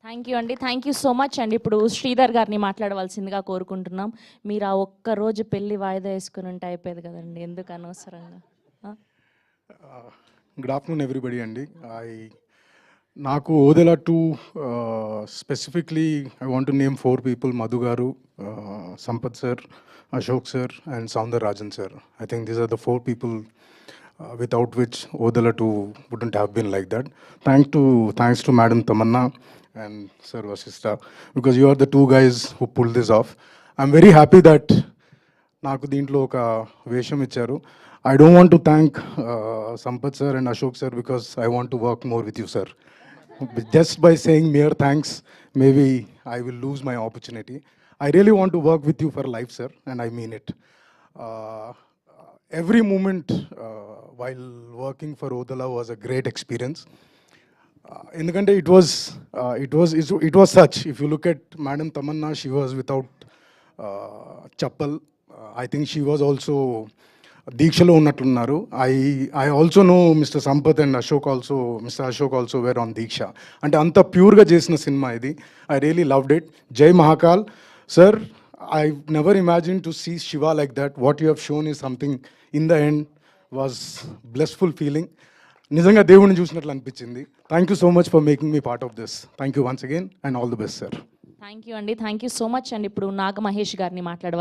Thank you అండి. Thank you so much అండి. ఇప్పుడు శ్రీధర్ గారిని మాట్లాడవలసిందిగా కోరుకుంటున్నాం. మీరు ఆ ఒక్క రోజు పెళ్లి వాయిదా వేసుకుని ఉంటే అయిపోయేది కదండి, ఎందుకు అనవసరంగా? గుడ్ ఆఫ్టర్నూన్ ఎవ్రీబడి అండి. నాకు Odela to specifically I want to name 4 people: Madhu garu, Sampath sir, Ashok sir and Soundar Rajan sir. I think these are the 4 people without which Odala 2 wouldn't have been like that. Thanks to Madam Tamanna and Sir Vasista, because you are the 2 guys who pulled this off. I'm very happy that నాకు దీంట్లో ఒక వేషం ఇచ్చారు. I don't want to thank Sampath sir and Ashok sir because I want to work more with you, sir. Just by saying mere thanks, maybe I will lose my opportunity. I really want to work with you for life, sir, and I mean it. Every moment while working for Odala was a great experience. ఎందుకంటే it was such. If you look at Madam Tamanna, she was without chappal. I think she was also దీక్షలో ఉన్నట్లున్నారు. I also know Mr. Sampath and Mr. Ashok also were on దీక్ష. అంటే అంత ప్యూర్గా చేసిన cinema ఇది. I really loved it. జై Mahakal. Sir, I never imagined to see Shiva like that. What you have shown is something, in the end, was blissful feeling. నిజంగా దేవుడిని చూసినట్లు అనిపించింది. Thank you so much for making me part of this. Thank you once again and all the best, sir. Thank you అండి. Thank you so much అండి. ఇప్పుడు నాగ మహేష్ గారిని మాట్లాడవాలి.